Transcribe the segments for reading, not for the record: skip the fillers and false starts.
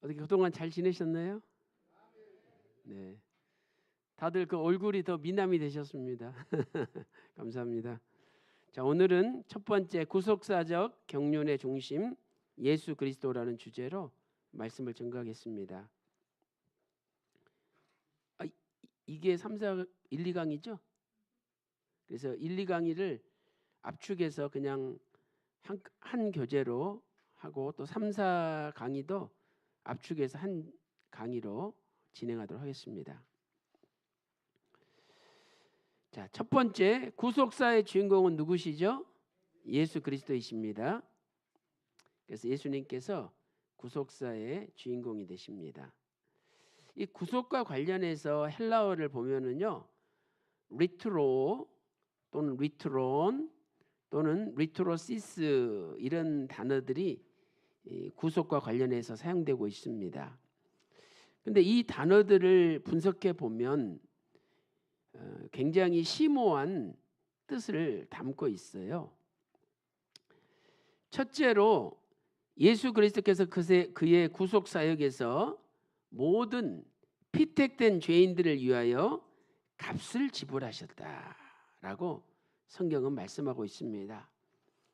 어떻게 그동안 잘 지내셨나요? 네. 다들 그 얼굴이 더 미남이 되셨습니다. 감사합니다. 자, 오늘은 첫 번째 구속사적 경륜의 중심 예수 그리스도라는 주제로 말씀을 전가하겠습니다. 이게 3, 4, 1, 2강이죠? 그래서 1, 2강의를 압축해서 그냥 한 교재로 하고 또 3, 4강의도 압축해서 한 강의로 진행하도록 하겠습니다. 자, 첫 번째 구속사의 주인공은 누구시죠? 예수 그리스도이십니다. 그래서 예수님께서 구속사의 주인공이 되십니다. 이 구속과 관련해서 헬라어를 보면은요, 리트로 또는 리트론 또는 리트로시스 이런 단어들이 구속과 관련해서 사용되고 있습니다. 근데 이 단어들을 분석해 보면 굉장히 심오한 뜻을 담고 있어요. 첫째로 예수 그리스도께서 그의 구속 사역에서 모든 피택된 죄인들을 위하여 값을 지불하셨다라고 성경은 말씀하고 있습니다.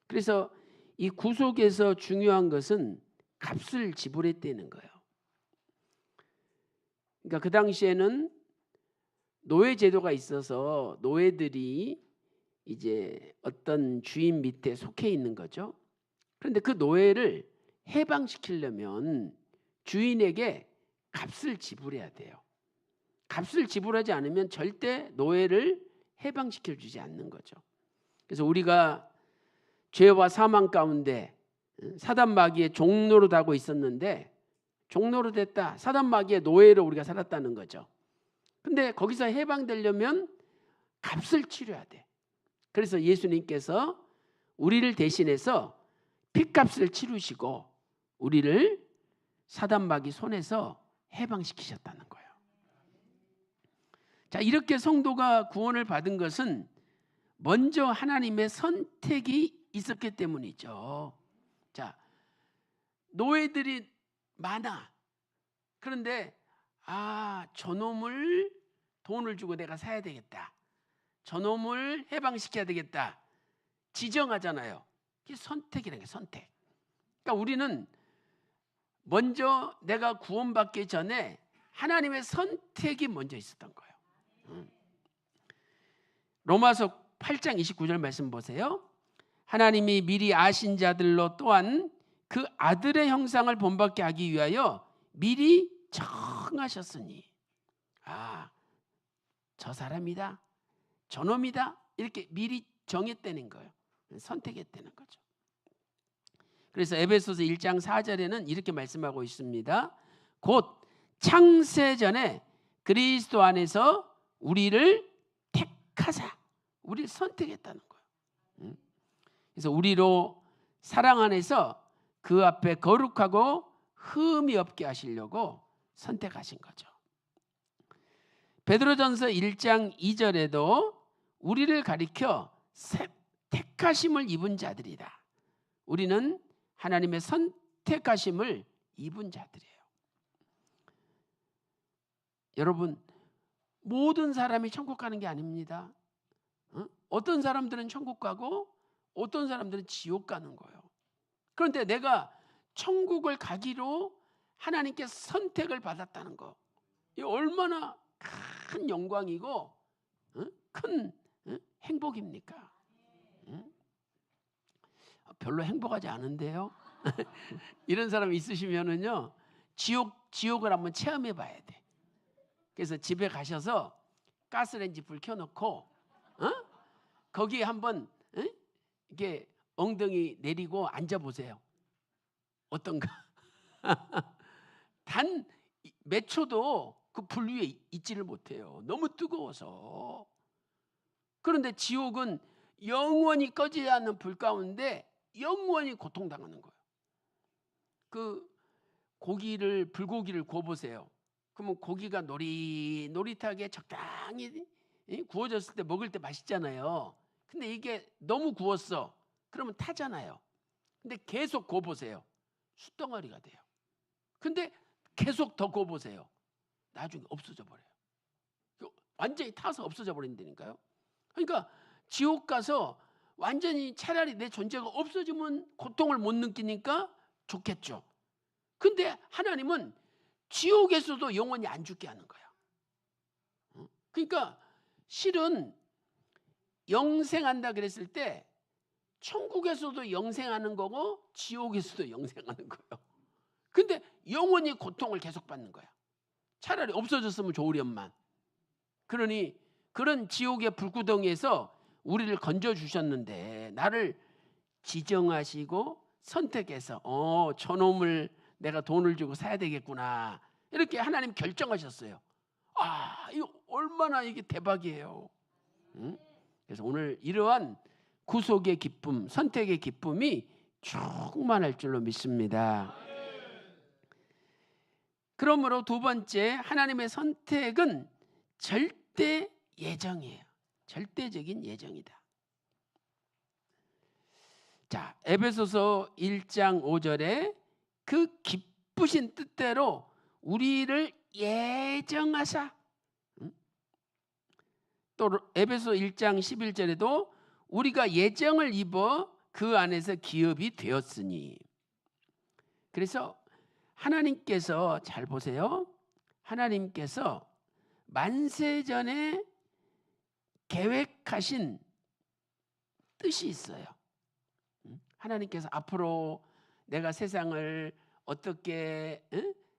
그래서 이 구속에서 중요한 것은 값을 지불했다는 거예요. 그러니까 그 당시에는 노예 제도가 있어서 노예들이 이제 어떤 주인 밑에 속해 있는 거죠. 그런데 그 노예를 해방시키려면 주인에게 값을 지불해야 돼요. 값을 지불하지 않으면 절대 노예를 해방시켜 주지 않는 거죠. 그래서 우리가 죄와 사망 가운데 사단 마귀의 종노릇하고 있었는데 종노릇했다. 사단 마귀의 노예로 우리가 살았다는 거죠. 근데 거기서 해방되려면 값을 치러야 돼. 그래서 예수님께서 우리를 대신해서 핏값을 치르시고 우리를 사단 마귀 손에서 해방시키셨다는 거예요. 자, 이렇게 성도가 구원을 받은 것은 먼저 하나님의 선택이 있었기 때문이죠. 자, 노예들이 많아. 그런데 저놈을 돈을 주고 내가 사야 되겠다. 저놈을 해방시켜야 되겠다. 지정하잖아요. 이게 선택이라는 게 선택. 그러니까 우리는 먼저 내가 구원받기 전에 하나님의 선택이 먼저 있었던 거예요. 로마서 8장 29절 말씀 보세요. 하나님이 미리 아신 자들로 또한 그 아들의 형상을 본받게 하기 위하여 미리 정하셨으니 저 사람이다, 저놈이다 이렇게 미리 정했다는 거예요. 선택했다는 거죠. 그래서 에베소서 1장 4절에는 이렇게 말씀하고 있습니다. 곧 창세전에 그리스도 안에서 우리를 택하사 우리를 선택했다는 거예요. 그래서 우리로 사랑 안에서 그 앞에 거룩하고 흠이 없게 하시려고 선택하신 거죠. 베드로전서 1장 2절에도 우리를 가리켜 택하심을 입은 자들이다. 우리는 하나님의 선택하심을 입은 자들이에요. 여러분, 모든 사람이 천국 가는 게 아닙니다. 어떤 사람들은 천국 가고 어떤 사람들은 지옥 가는 거예요. 그런데 내가 천국을 가기로 하나님께 선택을 받았다는 거, 이 얼마나 큰 영광이고 큰 행복입니까? 별로 행복하지 않은데요. 이런 사람 있으시면은요, 지옥을 한번 체험해 봐야 돼. 그래서 집에 가셔서 가스레인지 불 켜놓고 거기에 한번 이렇게 엉덩이 내리고 앉아 보세요. 어떤가? 단 몇 초도 그 불 위에 있지를 못해요. 너무 뜨거워서. 그런데 지옥은 영원히 꺼지지 않는 불 가운데 영원히 고통당하는 거예요. 그 불고기를 구워보세요. 그러면 고기가 노릿노릿하게 적당히 구워졌을 때 먹을 때 맛있잖아요. 근데 이게 너무 구웠어. 그러면 타잖아요. 근데 계속 구워보세요. 숯덩어리가 돼요. 근데 계속 더 구워보세요. 나중에 없어져 버려요. 완전히 타서 없어져 버린다니까요. 그러니까 지옥 가서 완전히 차라리 내 존재가 없어지면 고통을 못 느끼니까 좋겠죠. 근데 하나님은 지옥에서도 영원히 안 죽게 하는 거야. 그러니까 실은 영생한다 그랬을 때 천국에서도 영생하는 거고 지옥에서도 영생하는 거예요. 근데 영원히 고통을 계속 받는 거야. 차라리 없어졌으면 좋으련만. 그러니 그런 지옥의 불구덩이에서 우리를 건져주셨는데 나를 지정하시고 선택해서 저놈을 내가 돈을 주고 사야 되겠구나, 이렇게 하나님 결정하셨어요. 이거 얼마나 이게 대박이에요. 응? 그래서 오늘 이러한 구속의 기쁨, 선택의 기쁨이 충만할 줄로 믿습니다. 그러므로 두 번째, 하나님의 선택은 절대 예정이에요. 절대적인 예정이다. 자, 에베소서 1장 5절에 그 기쁘신 뜻대로 우리를 예정하사, 또 에베소 1장 11절에도 우리가 예정을 입어 그 안에서 기업이 되었으니. 그래서 하나님께서, 잘 보세요, 하나님께서 만세전에 계획하신 뜻이 있어요. 하나님께서 앞으로 내가 세상을 어떻게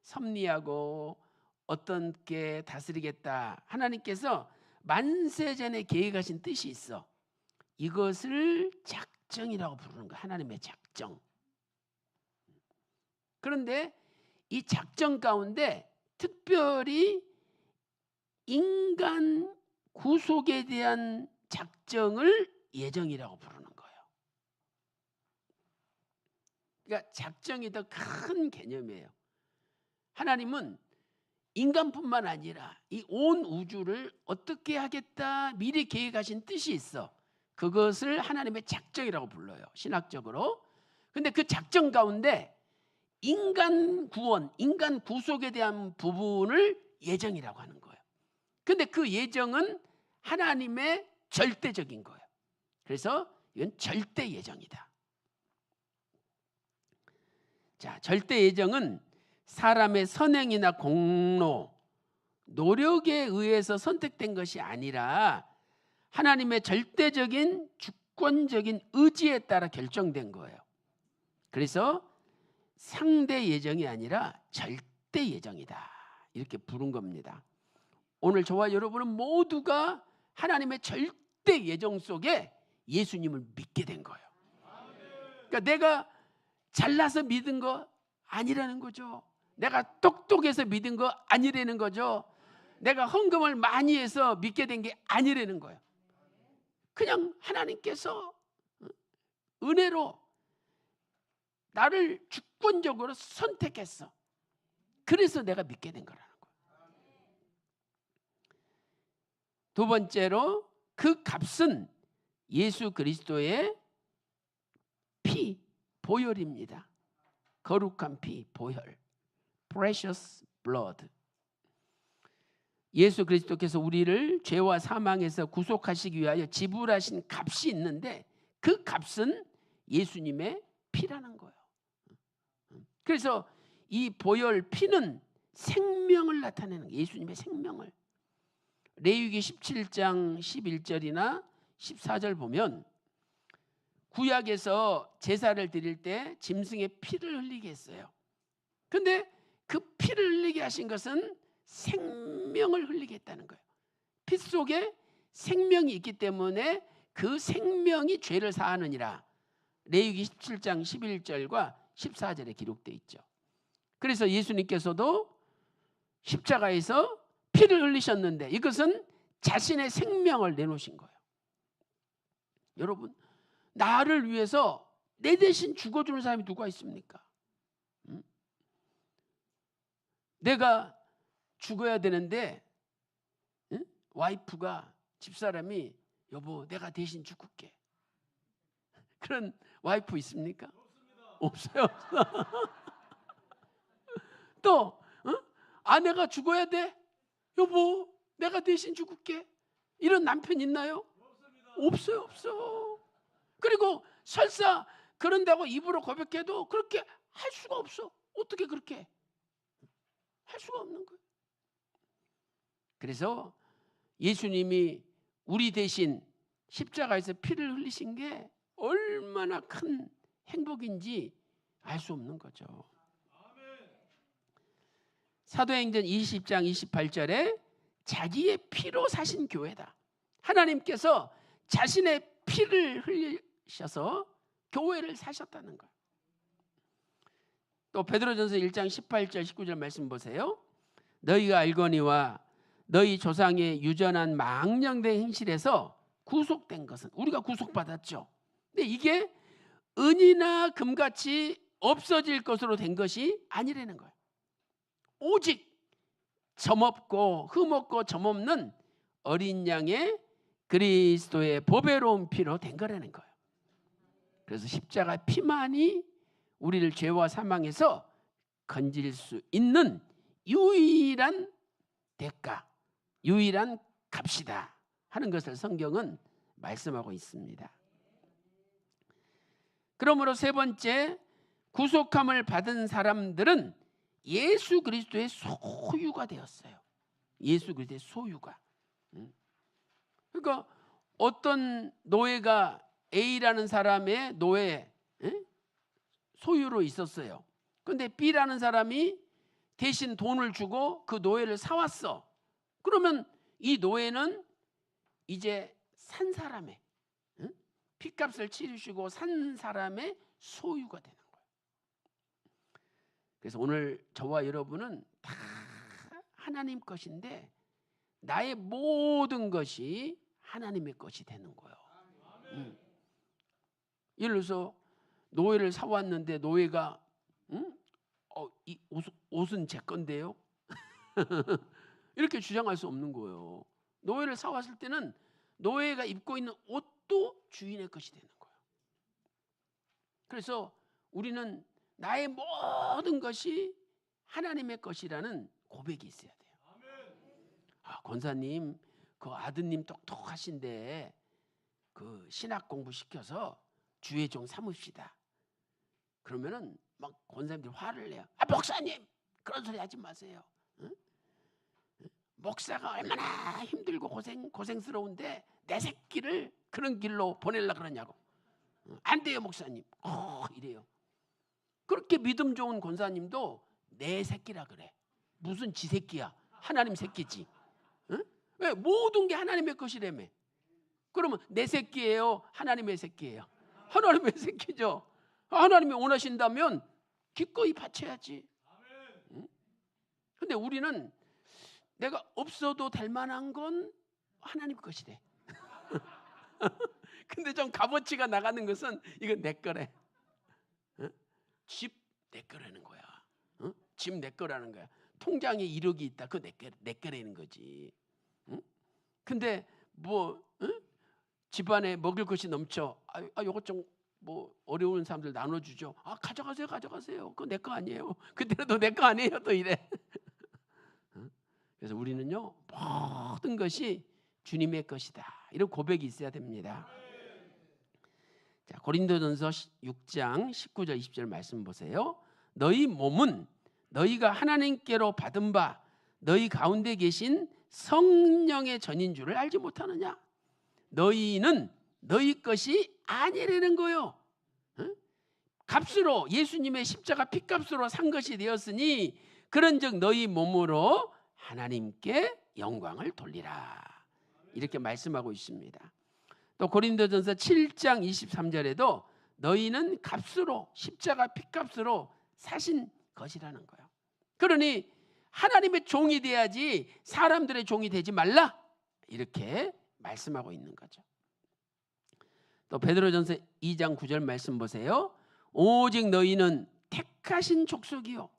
섭리하고 어떻게 다스리겠다, 하나님께서 만세전에 계획하신 뜻이 있어. 이것을 작정이라고 부르는 거야. 하나님의 작정. 그런데 이 작정 가운데 특별히 인간 구속에 대한 작정을 예정이라고 부르는 거예요. 그러니까 작정이 더 큰 개념이에요. 하나님은 인간뿐만 아니라 이 온 우주를 어떻게 하겠다 미리 계획하신 뜻이 있어. 그것을 하나님의 작정이라고 불러요, 신학적으로. 근데 그 작정 가운데 인간 구원, 인간 구속에 대한 부분을 예정이라고 하는 거예요. 근데 그 예정은 하나님의 절대적인 거예요. 그래서 이건 절대 예정이다. 자, 절대 예정은 사람의 선행이나 공로, 노력에 의해서 선택된 것이 아니라 하나님의 절대적인 주권적인 의지에 따라 결정된 거예요. 그래서 상대 예정이 아니라 절대 예정이다, 이렇게 부른 겁니다. 오늘 저와 여러분은 모두가 하나님의 절대 예정 속에 예수님을 믿게 된 거예요. 그러니까 내가 잘나서 믿은 거 아니라는 거죠. 내가 똑똑해서 믿은 거 아니라는 거죠. 내가 헌금을 많이 해서 믿게 된 게 아니라는 거예요. 그냥 하나님께서 은혜로 나를 주권적으로 선택했어. 그래서 내가 믿게 된 거라는 거예요. 두 번째로 그 값은 예수 그리스도의 피, 보혈입니다. 거룩한 피, 보혈. Precious blood. 예수 그리스도께서 우리를 죄와 사망에서 구속하시기 위하여 지불하신 값이 있는데 그 값은 예수님의 피라는 거예요. 그래서 이 보혈 피는 생명을 나타내는 거예요. 예수님의 생명을. 레위기 17장 11절이나 14절 보면 구약에서 제사를 드릴 때 짐승의 피를 흘리게 했어요. 근데 그 피를 흘리게 하신 것은 생명을 흘리게 했다는 거예요. 피 속에 생명이 있기 때문에 그 생명이 죄를 사하느니라. 레위기 17장 11절과 14절에 기록되어 있죠. 그래서 예수님께서도 십자가에서 피를 흘리셨는데 이것은 자신의 생명을 내놓으신 거예요. 여러분, 나를 위해서 내 대신 죽어주는 사람이 누가 있습니까? 내가 죽어야 되는데 와이프가, 집사람이 여보 내가 대신 죽을게, 그런 와이프 있습니까? 없어요. 또 아내가 죽어야 돼? 여보, 내가 대신 죽을게. 이런 남편 있나요? 없어요, 없어. 그리고 설사 그런다고 입으로 고백해도 그렇게 할 수가 없어. 어떻게 그렇게 할 수가 없는 거예요. 그래서 예수님이 우리 대신 십자가에서 피를 흘리신 게 얼마나 큰 행복인지 알 수 없는 거죠. 사도행전 20장 28절에 자기의 피로 사신 교회다. 하나님께서 자신의 피를 흘리셔서 교회를 사셨다는 거예요. 또 베드로전서 1장 18절 19절 말씀 보세요. 너희가 알거니와 너희 조상의 유전한 망령된 행실에서 구속된 것은, 우리가 구속받았죠. 근데 이게 은이나 금같이 없어질 것으로 된 것이 아니라는 거예요. 오직 점없고 흠없고 점없는 어린 양의 그리스도의 보배로운 피로 된 거라는 거예요. 그래서 십자가 피만이 우리를 죄와 사망에서 건질 수 있는 유일한 대가, 유일한 값이다 하는 것을 성경은 말씀하고 있습니다. 그러므로 세 번째, 구속함을 받은 사람들은 예수 그리스도의 소유가 되었어요. 예수 그리스도의 소유가. 그러니까 어떤 노예가 A라는 사람의 노예 소유로 있었어요. 그런데 B라는 사람이 대신 돈을 주고 그 노예를 사왔어. 그러면 이 노예는 이제 산 사람의, 핏값을 치르시고 산 사람의 소유가 되는 거예요. 그래서 오늘 저와 여러분은 다 하나님 것인데 나의 모든 것이 하나님의 것이 되는 거예요. 예를 들어서 노예를 사왔는데 노예가 이 옷은 제 건데요. 이렇게 주장할 수 없는 거예요. 노예를 사왔을 때는 노예가 입고 있는 옷도 주인의 것이 되는 거예요. 그래서 우리는 나의 모든 것이 하나님의 것이라는 고백이 있어야 돼요. 권사님, 그 아드님 똑똑하신데 그 신학 공부 시켜서 주의 종 삼읍시다. 그러면은 막 권사님들 화를 내요. 목사님, 그런 소리 하지 마세요. 목사가 얼마나 힘들고 고생스러운데 내 새끼를 그런 길로 보내려고 그러냐고. 안 돼요, 목사님. 이래요. 그렇게 믿음 좋은 권사님도 내 새끼라 그래. 무슨 지 새끼야? 하나님 새끼지. 왜? 모든 게 하나님의 것이라며. 그러면 내 새끼예요? 하나님의 새끼예요? 하나님의 새끼죠. 하나님이 원하신다면 기꺼이 바쳐야지. 근데 우리는 내가 없어도 될 만한 건 하나님 것이래. 근데 좀 값어치가 나가는 것은 이건 내 거래. 집 내 거라는 거야. 집 내 거라는 거야. 통장에 1억이 있다. 그거 내 거라는 거지. 근데 뭐 집안에 먹을 것이 넘쳐. 요것 좀 뭐 어려운 사람들 나눠주죠. 가져가세요. 그거 내 거 아니에요. 그때도 내 거 아니에요. 또 이래. 그래서 우리는요, 모든 것이 주님의 것이다. 이런 고백이 있어야 됩니다. 자, 고린도전서 6장 19절 20절 말씀 보세요. 너희 몸은 너희가 하나님께로 받은 바 너희 가운데 계신 성령의 전인 줄을 알지 못하느냐? 너희는 너희 것이 아니라는 거요. 값으로 예수님의 십자가 피값으로 산 것이 되었으니 그런즉 너희 몸으로 하나님께 영광을 돌리라. 이렇게 말씀하고 있습니다. 또 고린도전서 7장 23절에도 너희는 값으로 십자가 피값으로 사신 것이라는 거예요. 그러니 하나님의 종이 돼야지 사람들의 종이 되지 말라. 이렇게 말씀하고 있는 거죠. 또 베드로전서 2장 9절 말씀 보세요. 오직 너희는 택하신 족속이요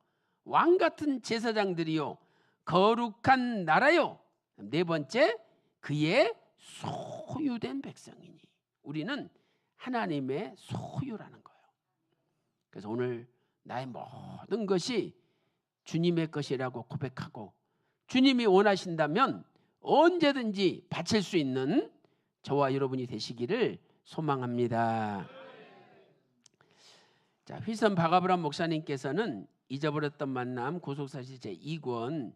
왕 같은 제사장들이요 거룩한 나라요. 네 번째, 그의 소유된 백성이니. 우리는 하나님의 소유라는 거예요. 그래서 오늘 나의 모든 것이 주님의 것이라고 고백하고 주님이 원하신다면 언제든지 바칠 수 있는 저와 여러분이 되시기를 소망합니다. 자, 휘선 박아브람 목사님께서는 잊어버렸던 만남 구속사실 제2권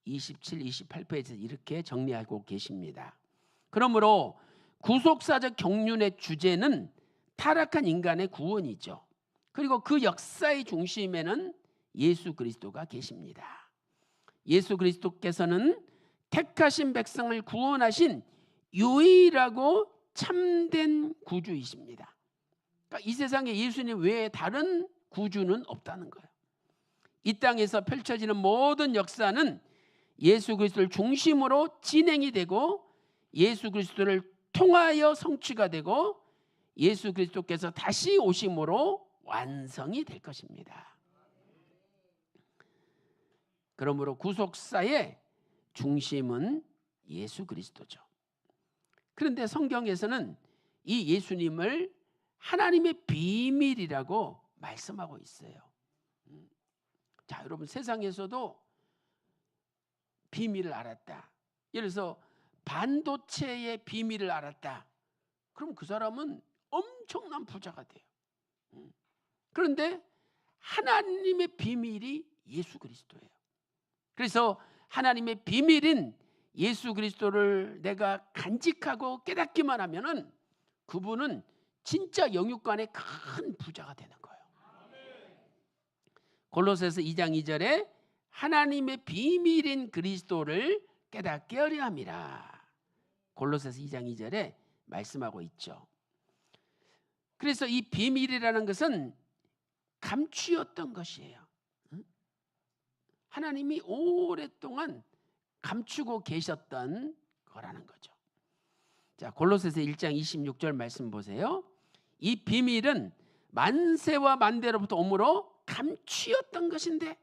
27, 28페이지에서 이렇게 정리하고 계십니다. 그러므로 구속사적 경륜의 주제는 타락한 인간의 구원이죠. 그리고 그 역사의 중심에는 예수 그리스도가 계십니다. 예수 그리스도께서는 택하신 백성을 구원하신 유일하고 참된 구주이십니다. 그러니까 이 세상에 예수님 외에 다른 구주는 없다는 거예요. 이 땅에서 펼쳐지는 모든 역사는 예수 그리스도를 중심으로 진행이 되고 예수 그리스도를 통하여 성취가 되고 예수 그리스도께서 다시 오심으로 완성이 될 것입니다. 그러므로 구속사의 중심은 예수 그리스도죠. 그런데 성경에서는 이 예수님을 하나님의 비밀이라고 말씀하고 있어요. 자, 여러분, 세상에서도 비밀을 알았다. 예를 들어서 반도체의 비밀을 알았다. 그럼 그 사람은 엄청난 부자가 돼요. 그런데 하나님의 비밀이 예수 그리스도예요. 그래서 하나님의 비밀인 예수 그리스도를 내가 간직하고 깨닫기만 하면은 그분은 진짜 영육간의 큰 부자가 되는 거예요. 골로새서 2장 2절에 하나님의 비밀인 그리스도를 깨닫게 하려 함이라. 골로새서 2장 2절에 말씀하고 있죠. 그래서 이 비밀이라는 것은 감추었던 것이에요. 하나님이 오랫동안 감추고 계셨던 거라는 거죠. 자, 골로새서 1장 26절 말씀 보세요. 이 비밀은 만세와 만대로부터 오므로 감추었던 것인데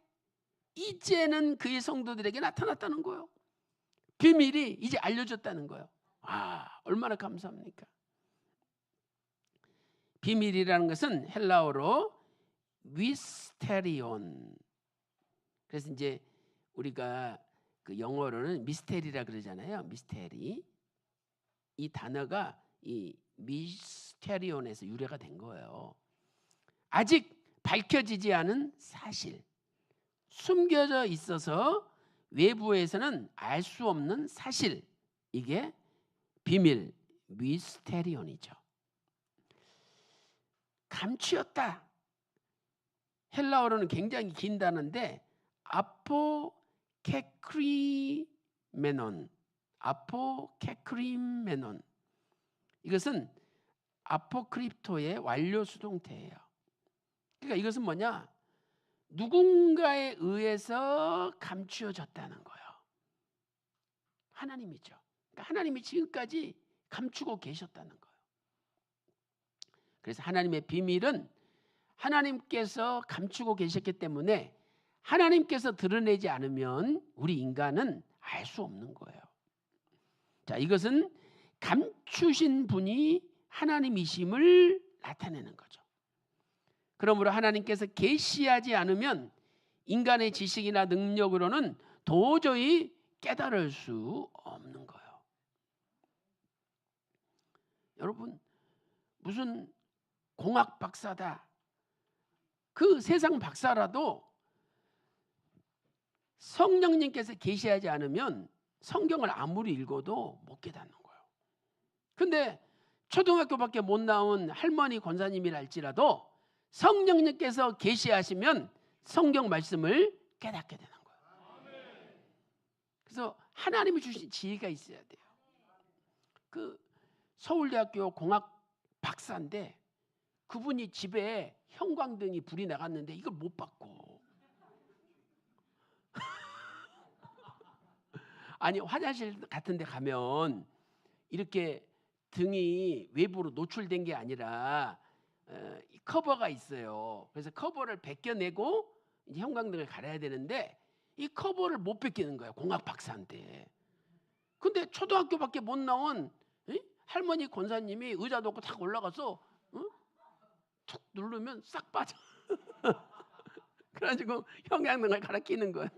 이제는 그의 성도들에게 나타났다는 거예요. 비밀이 이제 알려졌다는 거예요. 아, 얼마나 감사합니까? 비밀이라는 것은 헬라어로 미스테리온. 그래서 이제 우리가 그 영어로는 미스테리라 그러잖아요. 미스테리. 이 단어가 이 미스테리온에서 유래가 된 거예요. 아직 밝혀지지 않은 사실, 숨겨져 있어서 외부에서는 알 수 없는 사실, 이게 비밀, 미스테리온이죠. 감추었다. 헬라어로는 굉장히 긴 단어인데 아포케크리메논, 아포케크리메논. 이것은 아포크립토의 완료 수동태예요. 그러니까 이것은 뭐냐? 누군가에 의해서 감추어졌다는 거예요. 하나님이죠. 그러니까 하나님이 지금까지 감추고 계셨다는 거예요. 그래서 하나님의 비밀은 하나님께서 감추고 계셨기 때문에 하나님께서 드러내지 않으면 우리 인간은 알 수 없는 거예요. 자, 이것은 감추신 분이 하나님이심을 나타내는 거죠. 그러므로 하나님께서 계시하지 않으면 인간의 지식이나 능력으로는 도저히 깨달을 수 없는 거예요. 여러분, 무슨 공학 박사다, 그 세상 박사라도 성령님께서 계시하지 않으면 성경을 아무리 읽어도 못 깨닫는 거예요. 근데 초등학교밖에 못 나온 할머니 권사님이랄지라도 성령님께서 계시하시면 성경 말씀을 깨닫게 되는 거예요. 그래서 하나님이 주신 지혜가 있어야 돼요. 그 서울대학교 공학 박사인데 그분이 집에 형광등이 불이 나갔는데 이걸 못 받고 아니, 화장실 같은 데 가면 이렇게 등이 외부로 노출된 게 아니라 커버가 있어요. 그래서 커버를 벗겨내고 이제 형광등을 갈아야 되는데 이 커버를 못 벗기는 거예요. 공학 박사인데. 근데 초등학교밖에 못 나온 할머니 권사님이 의자 놓고 탁 올라가서 툭 누르면 싹 빠져. 그래가지고 형광등을 갈아 끼는 거예요.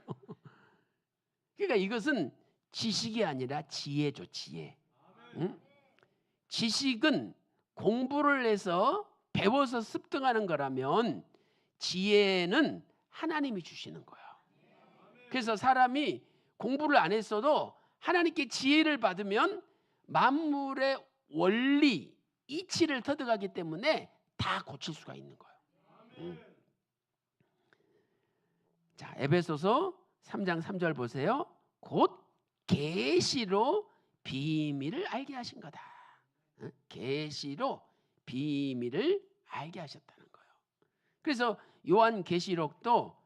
그러니까 이것은 지식이 아니라 지혜죠, 지혜. 응? 지식은 공부를 해서 배워서 습득하는 거라면 지혜는 하나님이 주시는 거예요. 그래서 사람이 공부를 안 했어도 하나님께 지혜를 받으면 만물의 원리, 이치를 터득하기 때문에 다 고칠 수가 있는 거예요. 자, 에베소서 3장 3절 보세요. 곧 계시로 비밀을 알게 하신 거다. 계시로 비밀을 알게 하셨다는 거예요. 그래서 요한 계시록도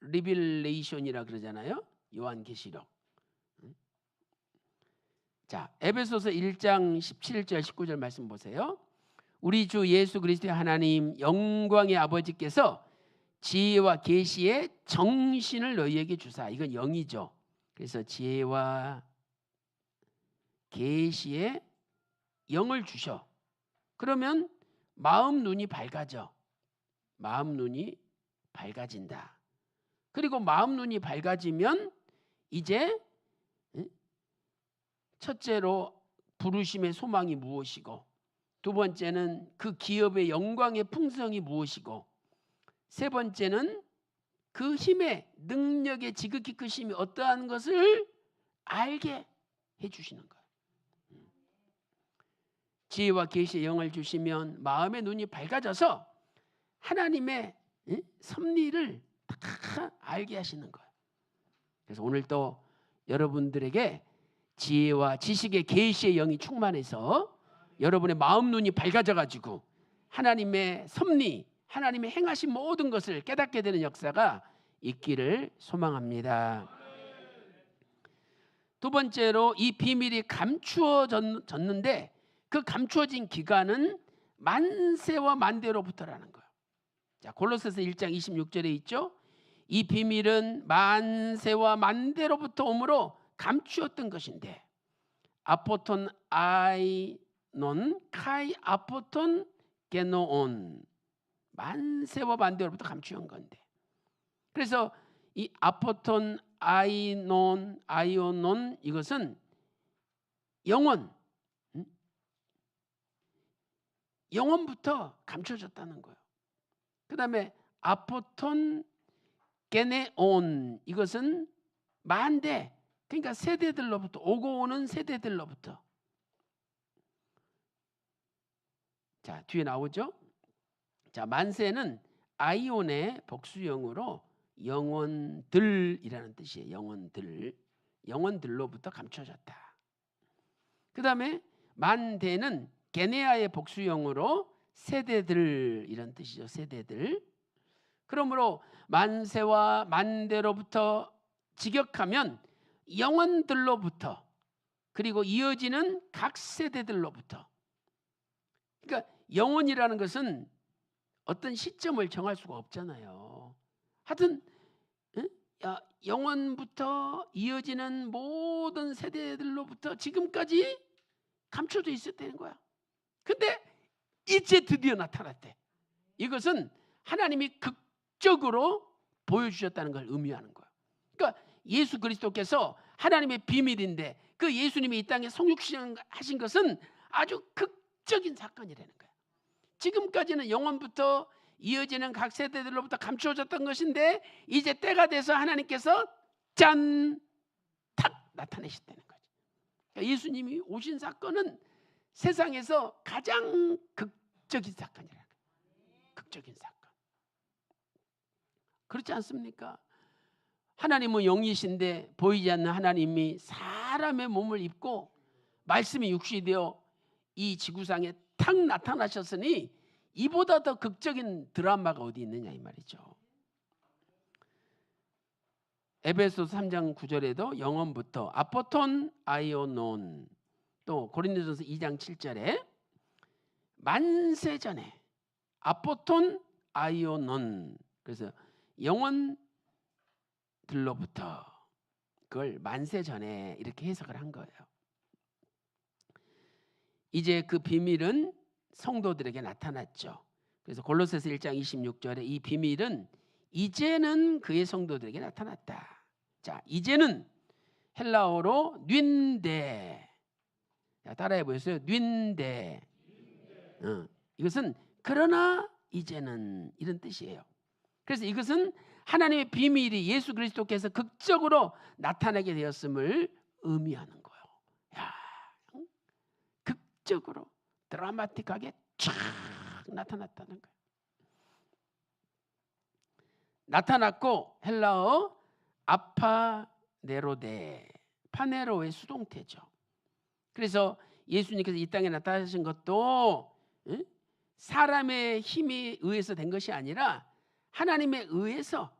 리빌레이션이라 그러잖아요. 요한 계시록. 자, 에베소서 1장 17절 19절 말씀 보세요. 우리 주 예수 그리스도의 하나님 영광의 아버지께서 지혜와 계시의 정신을 너희에게 주사. 이건 영이죠. 그래서 지혜와 계시의 영을 주셔. 그러면 마음 눈이 밝아져. 마음 눈이 밝아진다. 그리고 마음 눈이 밝아지면 이제 첫째로 부르심의 소망이 무엇이고, 두 번째는 그 기업의 영광의 풍성이 무엇이고, 세 번째는 그 힘의 능력의 지극히 크심이 어떠한 것을 알게 해주시는 거예요. 지혜와 계시의 영을 주시면 마음의 눈이 밝아져서 하나님의 섭리를 다 알게 하시는 거예요. 그래서 오늘 또 여러분들에게 지혜와 지식의 계시의 영이 충만해서 여러분의 마음 눈이 밝아져 가지고 하나님의 섭리, 하나님의 행하신 모든 것을 깨닫게 되는 역사가 있기를 소망합니다. 두 번째로 이 비밀이 감추어졌는데 그 감추어진 기간은 만세와 만대로부터라는 거예요. 자, 골로새서 1장 26절에 있죠. 이 비밀은 만세와 만대로부터 오므로 감추었던 것인데 아포톤 아이논 카이 아포톤 게노온, 만세와 만대로부터 감추한 건데, 그래서 이 아포톤 아이논 아이오논 이것은 영원부터 감춰졌다는 거예요. 그 다음에 아포톤 게네온 이것은 만대, 그러니까 세대들로부터 오고 오는 세대들로부터. 자, 뒤에 나오죠. 자, 만세는 아이온의 복수형으로 영혼들이라는 뜻이에요. 영혼들로부터 감춰졌다. 그 다음에 만대는 게네아의 복수형으로 세대들 이런 뜻이죠. 세대들. 그러므로 만세와 만대로부터 직역하면 영혼들로부터, 그리고 이어지는 각 세대들로부터. 그러니까 영혼이라는 것은 어떤 시점을 정할 수가 없잖아요. 하여튼 영혼부터 이어지는 모든 세대들로부터 지금까지 감춰져 있었다는 거야. 근데 이제 드디어 나타났대. 이것은 하나님이 극적으로 보여주셨다는 걸 의미하는 거야. 그러니까 예수 그리스도께서 하나님의 비밀인데 그 예수님이 이 땅에 성육신하신 것은 아주 극적인 사건이라는 거야. 지금까지는 영원부터 이어지는 각 세대들로부터 감추어졌던 것인데 이제 때가 돼서 하나님께서 짠! 탁! 나타내셨다는 거죠. 그러니까 예수님이 오신 사건은 세상에서 가장 극적인 사건이라는 거예요. 극적인 사건. 그렇지 않습니까? 하나님은 영이신데 보이지 않는 하나님이 사람의 몸을 입고 말씀이 육신이 되어 이 지구상에 탁 나타나셨으니 이보다 더 극적인 드라마가 어디 있느냐 이 말이죠. 에베소서 3장 9절에도 영원부터 아포톤 아이오논, 또 고린도전서 2장 7절에 만세 전에 아포톤 아이오논, 그래서 영혼들로부터, 그걸 만세 전에 이렇게 해석을 한 거예요. 이제 그 비밀은 성도들에게 나타났죠. 그래서 골로새서 1장 26절에 이 비밀은 이제는 그의 성도들에게 나타났다. 자, 이제는 헬라어로 �윈데. 자, 따라해 보세요. �윈데. 이것은 그러나 이제는 이런 뜻이에요. 그래서 이것은 하나님의 비밀이 예수 그리스도께서 극적으로 나타나게 되었음을 의미하는 거예요. 야, 극적으로 드라마틱하게 쫙 나타났다는 거예요. 나타났고 헬라어 아파네로데, 파네로의 수동태죠. 그래서 예수님께서 이 땅에 나타나신 것도 사람의 힘에 의해서 된 것이 아니라 하나님에 의해서,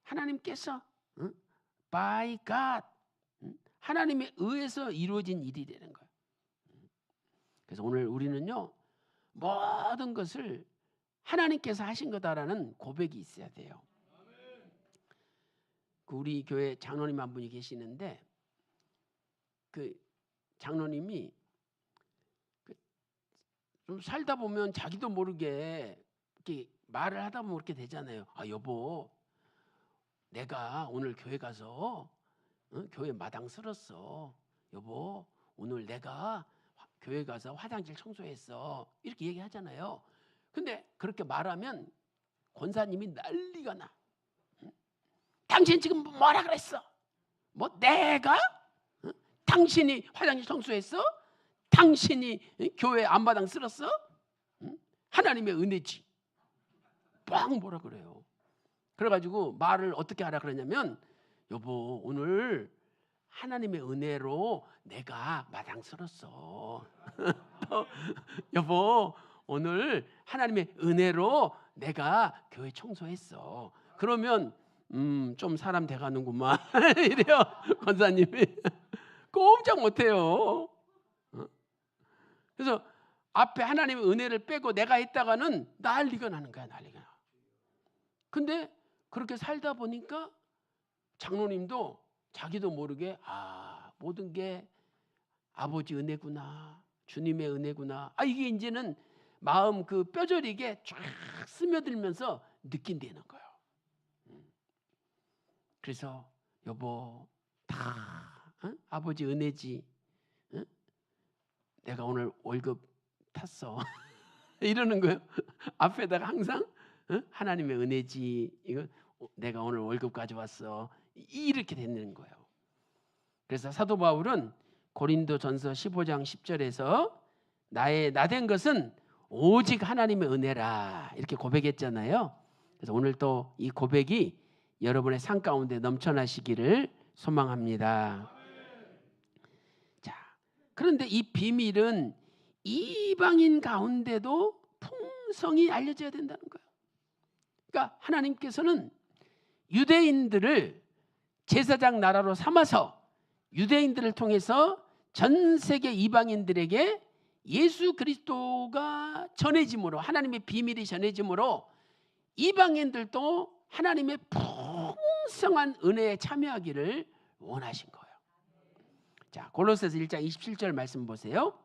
하나님께서 by God, 하나님에 의해서 이루어진 일이 되는 거예요. 그래서 오늘 우리는요, 모든 것을 하나님께서 하신 거다라는 고백이 있어야 돼요. 우리 교회 장로님 한 분이 계시는데 그 장로님이 좀 살다 보면 자기도 모르게 이렇게 말을 하다 보면 그렇게 되잖아요. 아, 여보, 내가 오늘 교회 가서 교회 마당 쓸었어. 여보, 오늘 내가 교회 가서 화장실 청소했어. 이렇게 얘기하잖아요. 근데 그렇게 말하면 권사님이 난리가 나. 당신 지금 뭐라 그랬어? 뭐 내가? 당신이 화장실 청소했어? 당신이 교회 앞마당 쓸었어? 하나님의 은혜지. 뻥 뭐라 그래요. 그래가지고 말을 어떻게 하라 그러냐면, 여보, 오늘 하나님의 은혜로 내가 마당 쓸었어. 여보, 오늘 하나님의 은혜로 내가 교회 청소했어. 그러면 좀 사람 돼가는구만. 이래요 권사님이. 꼼짝 못해요. 그래서 앞에 하나님의 은혜를 빼고 내가 있다가는 난리가 나는 거야. 난리가 나. 근데 그렇게 살다 보니까 장로님도 자기도 모르게 모든 게 아버지 은혜구나, 주님의 은혜구나. 이게 이제는 마음 그 뼈저리게 쫙 스며들면서 느낀다는 거예요. 그래서 여보, 다 아버지 은혜지. 내가 오늘 월급 탔어. 이러는 거예요. 앞에다가 항상 하나님의 은혜지. 이거 내가 오늘 월급 가져왔어. 이렇게 되는 거예요. 그래서 사도 바울은 고린도전서 15장 10절에서 나의 나된 것은 오직 하나님의 은혜라 이렇게 고백했잖아요. 그래서 오늘 또 이 고백이 여러분의 삶 가운데 넘쳐나시기를 소망합니다. 자, 그런데 이 비밀은 이방인 가운데도 풍성히 알려져야 된다는 거예요. 그러니까 하나님께서는 유대인들을 제사장 나라로 삼아서 유대인들을 통해서 전 세계 이방인들에게 예수 그리스도가 전해짐으로, 하나님의 비밀이 전해짐으로 이방인들도 하나님의 풍성한 은혜에 참여하기를 원하신 거예요. 자, 골로새서 1장 27절 말씀 보세요.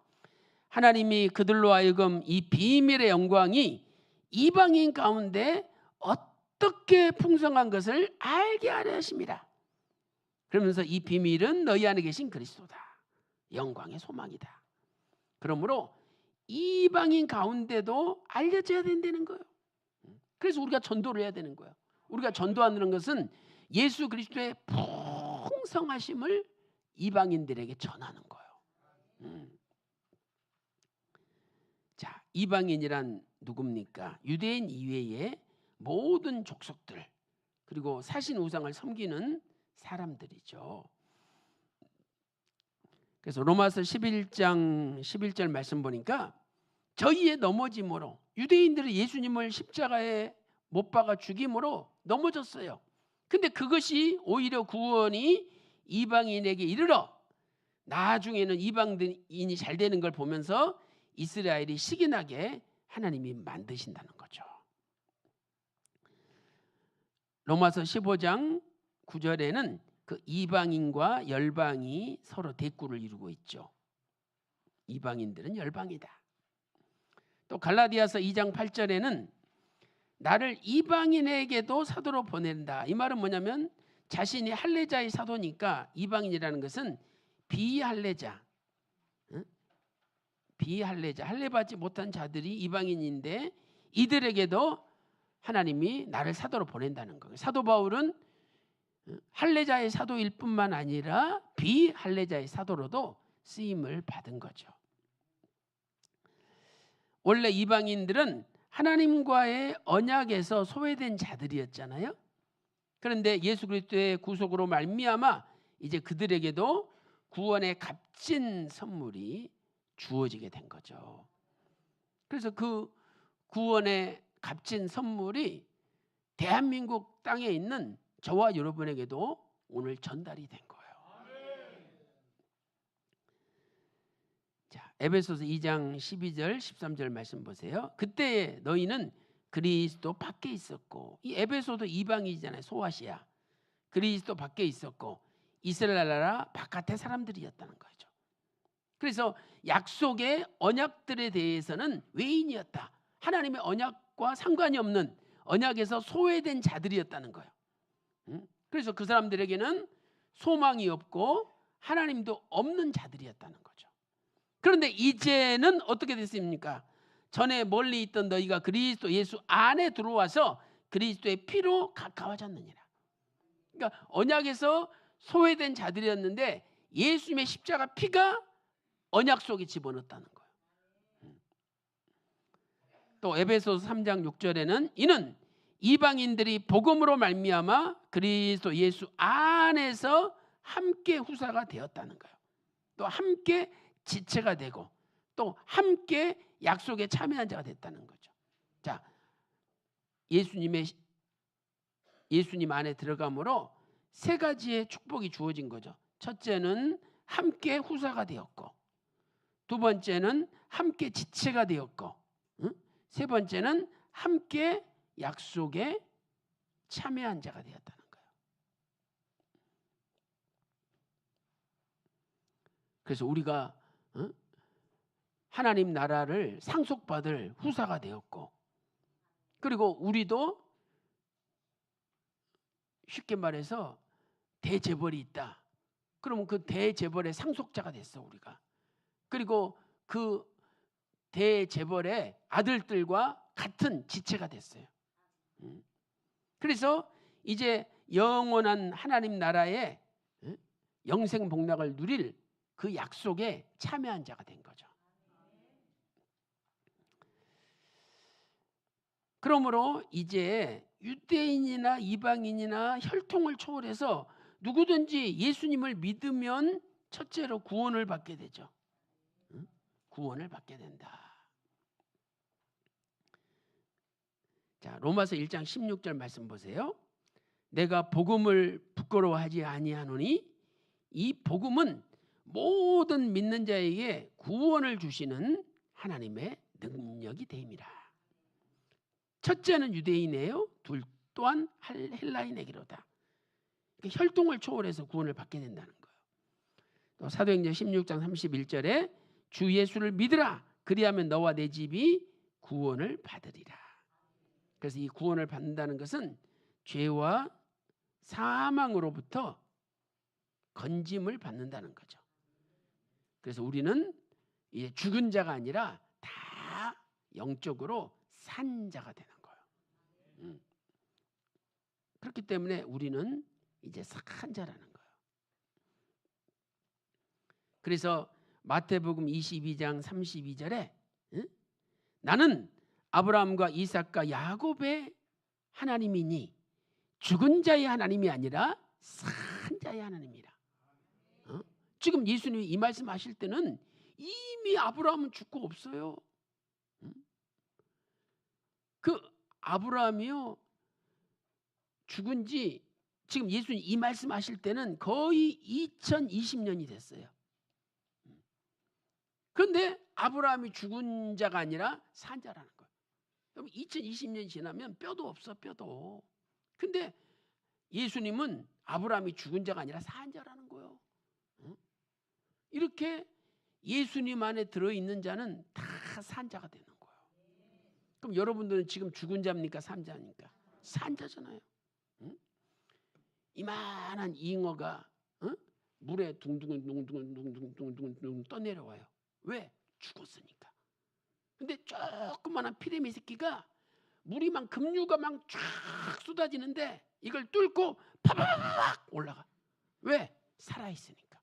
하나님이 그들로 하여금 이 비밀의 영광이 이방인 가운데 어떻게 풍성한 것을 알게 하려 하십니다. 그러면서 이 비밀은 너희 안에 계신 그리스도다. 영광의 소망이다. 그러므로 이방인 가운데도 알려져야 된다는 거예요. 그래서 우리가 전도를 해야 되는 거예요. 우리가 전도하는 것은 예수 그리스도의 풍성하심을 이방인들에게 전하는 거예요. 자, 이방인이란 누굽니까? 유대인 이외의 모든 족속들, 그리고 사신 우상을 섬기는 사람들이죠. 그래서 로마서 11장 11절 말씀 보니까 저희의 넘어짐으로, 유대인들이 예수님을 십자가에 못 박아 죽임으로 넘어졌어요. 근데 그것이 오히려 구원이 이방인에게 이르러 나중에는 이방인이 잘 되는 걸 보면서 이스라엘이 시기나게 하나님이 만드신다는 거죠. 로마서 15장 9절에는 그 이방인과 열방이 서로 대꾸를 이루고 있죠. 이방인들은 열방이다. 또 갈라디아서 2장 8절에는 나를 이방인에게도 사도로 보낸다. 이 말은 뭐냐면 자신이 할례자의 사도니까 이방인이라는 것은 비할례자, 비할례자, 할례받지 못한 자들이 이방인인데 이들에게도 하나님이 나를 사도로 보낸다는 거예요. 사도 바울은 할례자의 사도일 뿐만 아니라 비할례자의 사도로도 쓰임을 받은 거죠. 원래 이방인들은 하나님과의 언약에서 소외된 자들이었잖아요. 그런데 예수 그리스도의 구속으로 말미암아 이제 그들에게도 구원의 값진 선물이 주어지게 된 거죠. 그래서 그 구원의 값진 선물이 대한민국 땅에 있는 저와 여러분에게도 오늘 전달이 된 거예요. 자, 에베소서 2장 12절 13절 말씀 보세요. 그때 너희는 그리스도 밖에 있었고, 이 에베소도 이방이잖아요. 소아시아. 그리스도 밖에 있었고 이스라엘 나라 바깥의 사람들이었다는 거죠. 그래서 약속의 언약들에 대해서는 외인이었다. 하나님의 언약과 상관이 없는 언약에서 소외된 자들이었다는 거예요. 그래서 그 사람들에게는 소망이 없고 하나님도 없는 자들이었다는 거죠. 그런데 이제는 어떻게 됐습니까? 전에 멀리 있던 너희가 그리스도 예수 안에 들어와서 그리스도의 피로 가까워졌느니라. 그러니까 언약에서 소외된 자들이었는데 예수님의 십자가 피가 언약 속에 집어넣었다는 거예요. 또 에베소서 3장 6절에는 이는 이방인들이 복음으로 말미암아 그리스도 예수 안에서 함께 후사가 되었다는 거예요. 또 함께 지체가 되고 또 함께 약속에 참여한 자가 됐다는 거죠. 자, 예수님 안에 들어감으로 세 가지의 축복이 주어진 거죠. 첫째는 함께 후사가 되었고, 두 번째는 함께 지체가 되었고, 세 번째는 함께 약속에 참여한 자가 되었다는 거예요. 그래서 우리가 하나님 나라를 상속받을 후사가 되었고, 그리고 우리도 쉽게 말해서 대재벌이 있다. 그러면 그 대재벌의 상속자가 됐어 우리가. 그리고 그 대재벌의 아들들과 같은 지체가 됐어요. 그래서 이제 영원한 하나님 나라의 영생 복락을 누릴 그 약속에 참여한 자가 된 거죠. 그러므로 이제 유대인이나 이방인이나 혈통을 초월해서 누구든지 예수님을 믿으면 첫째로 구원을 받게 되죠. 구원을 받게 된다. 자, 로마서 1장 16절 말씀 보세요. 내가 복음을 부끄러워하지 아니하노니 이 복음은 모든 믿는 자에게 구원을 주시는 하나님의 능력이 됨이라. 첫째는 유대인이에요. 둘 또한 헬라인에게로다. 그러니까 혈통을 초월해서 구원을 받게 된다는 거예요. 또 사도행전 16장 31절에 주 예수를 믿으라. 그리하면 너와 내 집이 구원을 받으리라. 그래서 이 구원을 받는다는 것은 죄와 사망으로부터 건짐을 받는다는 거죠. 그래서 우리는 이제 죽은 자가 아니라 다 영적으로 산 자가 되는 거예요. 그렇기 때문에 우리는 이제 산 자라는 거예요. 그래서 마태복음 22장 32절에 나는 아브라함과 이삭과 야곱의 하나님이니 죽은 자의 하나님이 아니라 산 자의 하나님이라. 지금 예수님이 이 말씀하실 때는 이미 아브라함은 죽고 없어요. 그 아브라함이요 죽은 지 지금 예수님 이 말씀하실 때는 거의 2020년이 됐어요. 그런데 아브라함이 죽은 자가 아니라 산 자라는 거예요. 그럼 2020년이 지나면 뼈도 없어, 뼈도. 근데 예수님은 아브라함이 죽은 자가 아니라 산 자라는 거예요. 이렇게 예수님 안에 들어있는 자는 다 산 자가 되는 거예요. 그럼 여러분들은 지금 죽은 자입니까? 산 자입니까? 산 자잖아요. 응? 이만한 잉어가 물에 둥둥둥둥둥둥둥둥 떠내려와요. 왜? 죽었으니까. 근데 조그만한 피레미 새끼가 물이 막 급류가 막 쫙 쏟아지는데 이걸 뚫고 파바박 올라가. 왜? 살아있으니까.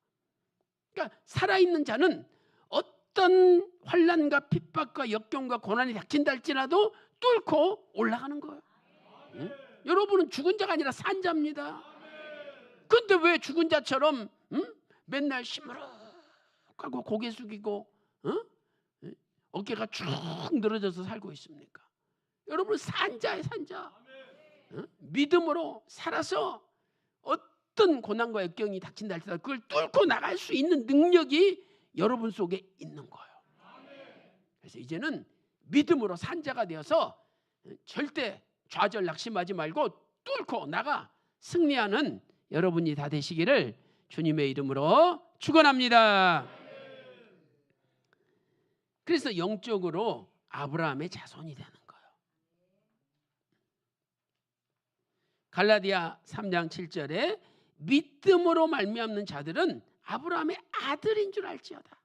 그러니까 살아있는 자는 어떤 환난과 핍박과 역경과 고난이 닥친다 할지라도 뚫고 올라가는 거예요. 응? 여러분은 죽은 자가 아니라 산 자입니다. 근데 왜 죽은 자처럼 맨날 시무룩하고 고개 숙이고 어깨가 쭉 늘어져서 살고 있습니까? 여러분 산 자예요, 산 자. 믿음으로 살아서 어떤 고난과 역경이 닥친다 할지라도 그걸 뚫고 나갈 수 있는 능력이 여러분 속에 있는 거예요. 그래서 이제는 믿음으로 산 자가 되어서 절대 좌절 낙심하지 말고 뚫고 나가 승리하는 여러분이 다 되시기를 주님의 이름으로 축원합니다. 그래서 영적으로 아브라함의 자손이 되는 거예요. 갈라디아 3장 7절에 믿음으로 말미암는 자들은 아브라함의 아들인 줄 알지어다.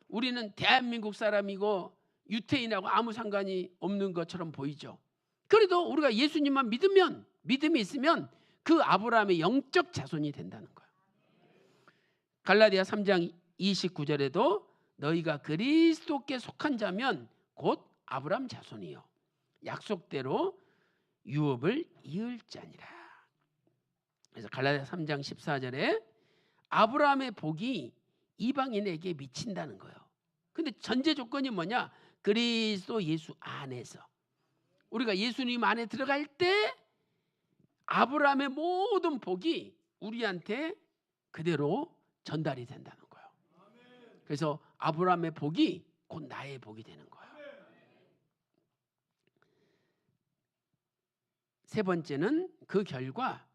우리는 대한민국 사람이고 유태인하고 아무 상관이 없는 것처럼 보이죠. 그래도 우리가 예수님만 믿으면, 믿음이 있으면 그 아브라함의 영적 자손이 된다는 거예요. 갈라디아 3장 29절에도 너희가 그리스도께 속한 자면 곧 아브라함 자손이요 약속대로 유업을 이을 자니라. 그래서 갈라디아 3장 14절에 아브라함의 복이 이방인에게 미친다는 거예요. 근데 전제 조건이 뭐냐? 그리스도 예수 안에서. 우리가 예수님 안에 들어갈 때 아브라함의 모든 복이 우리한테 그대로 전달이 된다는 거예요. 그래서 아브라함의 복이 곧 나의 복이 되는 거예요. 세 번째는 그 결과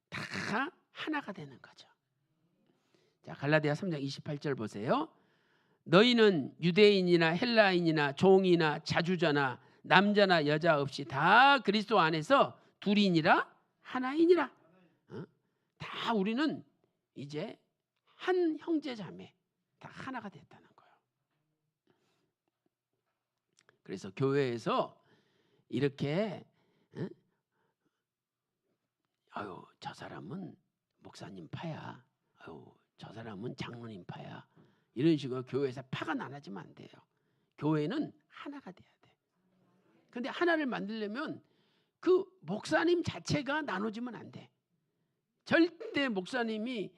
다 하나가 되는 거죠. 자, 갈라디아 3장 28절 보세요. 너희는 유대인이나 헬라인이나 종이나 자주자나 남자나 여자 없이 다 그리스도 안에서 둘이니라 하나이니라. 다 우리는 이제 한 형제 자매 다 하나가 됐다는 거예요. 그래서 교회에서 이렇게 아유 저 사람은 목사님 파야, 아유 저 사람은 장로님 파야, 이런 식으로 교회에서 파가 나눠지면 안 돼요. 교회는 하나가 돼야 돼. 근데 하나를 만들려면 그 목사님 자체가 나눠지면 안 돼. 절대 목사님이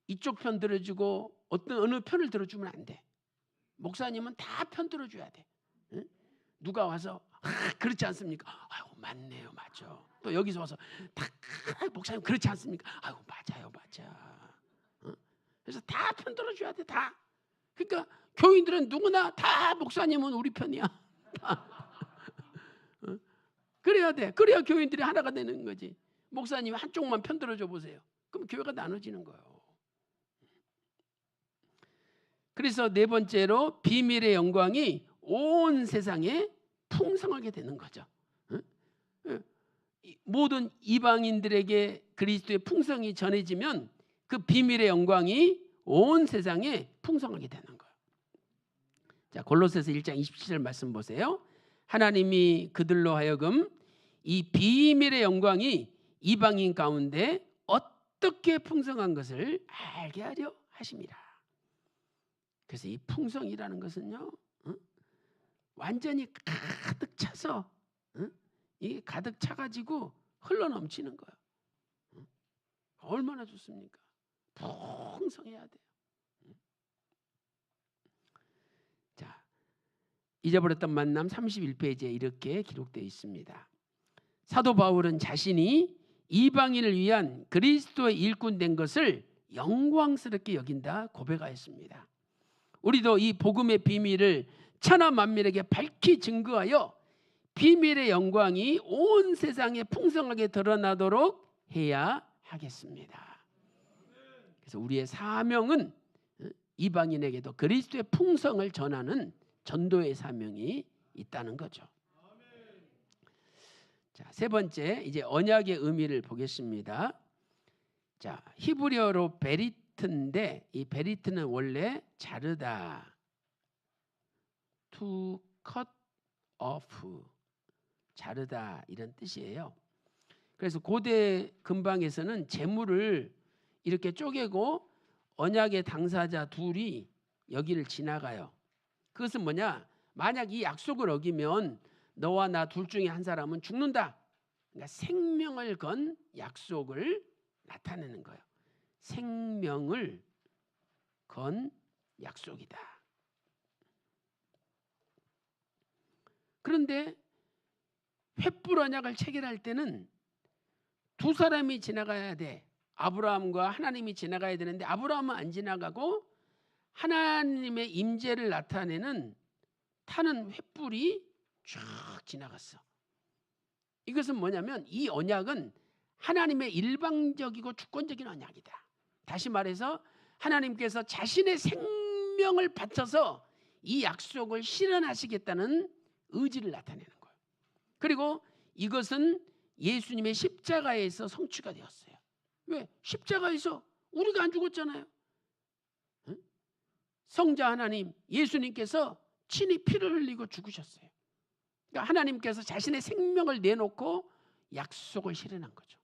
이쪽 편 들어주고 어느 편을 들어주면 안 돼. 목사님은 다 편 들어줘야 돼. 누가 와서 그렇지 않습니까? 아유 맞네요, 맞죠. 또 여기서 와서 다 목사님 그렇지 않습니까? 아유 맞아요, 맞아. 그래서 다 편 들어줘야 돼, 다. 그러니까 교인들은 누구나 다 목사님은 우리 편이야. 그래야 돼. 그래야 교인들이 하나가 되는 거지. 목사님이 한쪽만 편 들어줘 보세요. 그럼 교회가 나눠지는 거예요. 그래서 네 번째로 비밀의 영광이 온 세상에 풍성하게 되는 거죠. 모든 이방인들에게 그리스도의 풍성이 전해지면 그 비밀의 영광이 온 세상에 풍성하게 되는 거예요. 자, 골로새서 1장 27절 말씀 보세요. 하나님이 그들로 하여금 이 비밀의 영광이 이방인 가운데 어떻게 풍성한 것을 알게 하려 하심이라. 그래서 이 풍성이라는 것은요, 완전히 가득 차서 이게 가득 차가지고 흘러넘치는 거예요. 얼마나 좋습니까? 풍성해야 돼요. 자, 잊어버렸던 만남 31페이지에 이렇게 기록되어 있습니다. 사도 바울은 자신이 이방인을 위한 그리스도의 일꾼 된 것을 영광스럽게 여긴다 고백하였습니다. 우리도 이 복음의 비밀을 천하 만민에게 밝히 증거하여 비밀의 영광이 온 세상에 풍성하게 드러나도록 해야 하겠습니다. 그래서 우리의 사명은 이방인에게도 그리스도의 풍성을 전하는 전도의 사명이 있다는 거죠. 자, 세 번째 이제 언약의 의미를 보겠습니다. 자, 히브리어로 베리트인데 이 베리트는 원래 자르다, to cut off, 자르다 이런 뜻이에요. 그래서 고대 근방에서는 재물을 이렇게 쪼개고 언약의 당사자 둘이 여기를 지나가요. 그것은 뭐냐? 만약 이 약속을 어기면 너와 나 둘 중에 한 사람은 죽는다. 그러니까 생명을 건 약속을 나타내는 거예요. 생명을 건 약속이다. 그런데 횃불 언약을 체결할 때는 두 사람이 지나가야 돼. 아브라함과 하나님이 지나가야 되는데 아브라함은 안 지나가고 하나님의 임재를 나타내는 타는 횃불이 쫙 지나갔어. 이것은 뭐냐면 이 언약은 하나님의 일방적이고 주권적인 언약이다. 다시 말해서 하나님께서 자신의 생명을 바쳐서 이 약속을 실현하시겠다는 의지를 나타내는 거예요. 그리고 이것은 예수님의 십자가에서 성취가 되었어요. 왜? 십자가에서 우리가 안 죽었잖아요. 성자 하나님 예수님께서 친히 피를 흘리고 죽으셨어요. 그러니까 하나님께서 자신의 생명을 내놓고 약속을 실현한 거죠.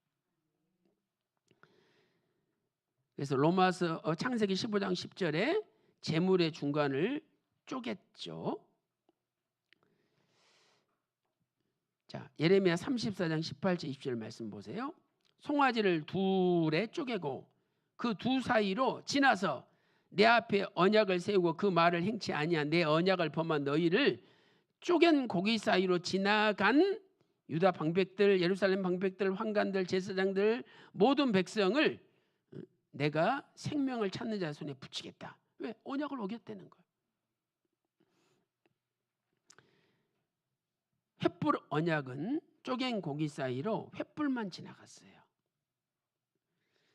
그래서 로마서 창세기 15장 10절에 재물의 중간을 쪼갰죠. 자, 예레미야 34장 18절 20절 말씀 보세요. 송아지를 둘에 쪼개고 그 두 사이로 지나서 내 앞에 언약을 세우고 그 말을 행치 아니한 내 언약을 범한 너희를 쪼갠 고기 사이로 지나간 유다 방백들, 예루살렘 방백들, 환관들, 제사장들 모든 백성을 내가 생명을 찾는 자 손에 붙이겠다. 왜? 언약을 어겼다는 거예요. 횃불 언약은 쪼갠 고기 사이로 횃불만 지나갔어요.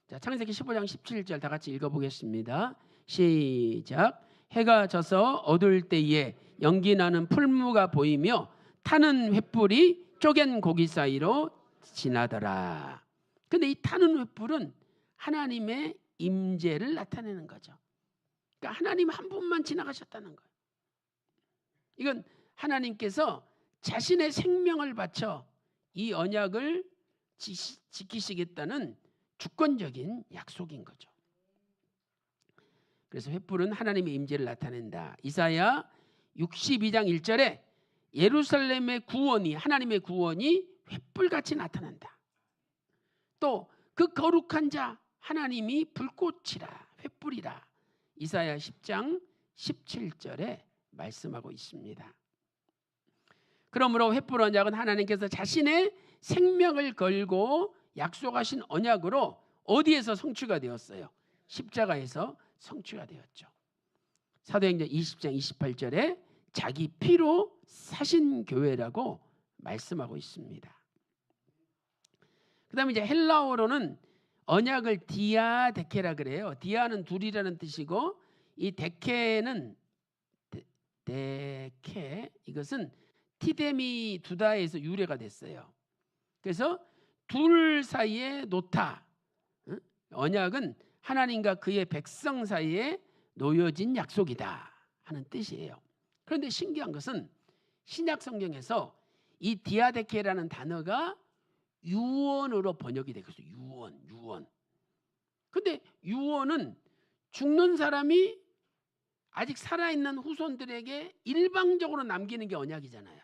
자, 창세기 15장 17절 다 같이 읽어보겠습니다. 시작. 해가 져서 어두울 때에 연기 나는 풀무가 보이며 타는 횃불이 쪼갠 고기 사이로 지나더라. 근데 이 타는 횃불은 하나님의 임재를 나타내는 거죠. 그러니까 하나님 한 분만 지나가셨다는 거예요. 이건 하나님께서 자신의 생명을 바쳐 이 언약을 지키시겠다는 주권적인 약속인 거죠. 그래서 횃불은 하나님의 임재를 나타낸다. 이사야 62장 1절에 예루살렘의 구원이, 하나님의 구원이 횃불같이 나타난다. 또 그 거룩한 자 하나님이 불꽃이라, 횃불이라. 이사야 10장 17절에 말씀하고 있습니다. 그러므로 횃불 언약은 하나님께서 자신의 생명을 걸고 약속하신 언약으로 어디에서 성취가 되었어요? 십자가에서 성취가 되었죠. 사도행전 20장 28절에 자기 피로 사신 교회라고 말씀하고 있습니다. 그 다음에 이제 헬라어로는 언약을 디아데케라 그래요. 디아는 둘이라는 뜻이고 이 데케는 데케 이것은 티데미 두다에서 유래가 됐어요. 그래서 둘 사이에 놓다. 언약은 하나님과 그의 백성 사이에 놓여진 약속이다 하는 뜻이에요. 그런데 신기한 것은 신약 성경에서 이 디아데케라는 단어가 유언으로 번역이 되겠어요. 유언. 근데 유언은 죽는 사람이 아직 살아있는 후손들에게 일방적으로 남기는 게 언약이잖아요.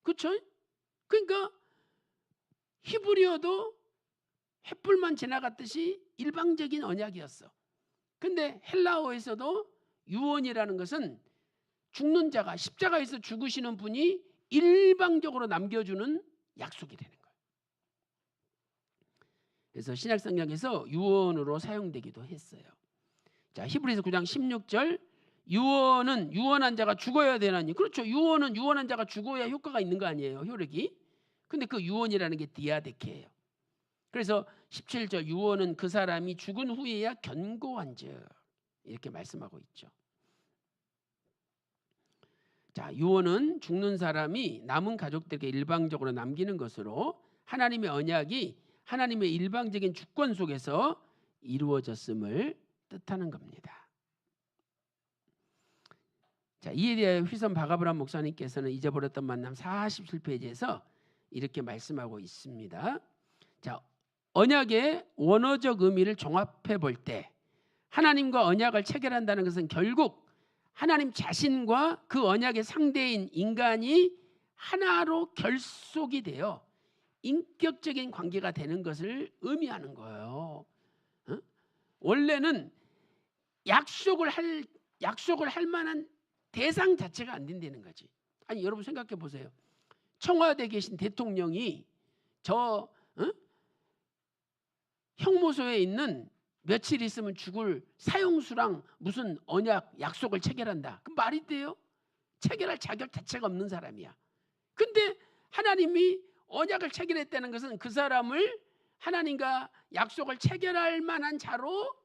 그렇죠? 그러니까 히브리어도 횃불만 지나갔듯이 일방적인 언약이었어. 근데 헬라어에서도 유언이라는 것은 죽는 자가 십자가에서 죽으시는 분이 일방적으로 남겨주는 약속이 되는 거예요. 그래서 신약 성경에서 유언으로 사용되기도 했어요. 자, 히브리서 9장 16절 유언은 유언한 자가 죽어야 되나니. 그렇죠. 유언은 유언한 자가 죽어야 효과가 있는 거 아니에요. 효력이. 근데 그 유언이라는 게 디아데케예요. 그래서 17절 유언은 그 사람이 죽은 후에야 견고한즉 이렇게 말씀하고 있죠. 자, 자, 유언은 죽는 사람이 남은 가족들에게 일방적으로 남기는 것으로 하나님의 언약이 하나님의 일방적인 주권 속에서 이루어졌음을 뜻하는 겁니다. 자, 이에 대해 휘선 박아브람 목사님께서는 잊어버렸던 만남 47페이지에서 이렇게 말씀하고 있습니다. 자, 언약의 원어적 의미를 종합해 볼 때 하나님과 언약을 체결한다는 것은 결국 하나님 자신과 그 언약의 상대인 인간이 하나로 결속이 되어 인격적인 관계가 되는 것을 의미하는 거예요. 원래는 약속을 할 만한 대상 자체가 안 된다는 거지. 아니, 여러분 생각해 보세요. 청와대에 계신 대통령이 저 형무소에 있는 며칠 있으면 죽을 사형수랑 무슨 언약 약속을 체결한다. 그 말이 돼요? 체결할 자격 자체가 없는 사람이야. 근데 하나님이 언약을 체결했다는 것은 그 사람을 하나님과 약속을 체결할 만한 자로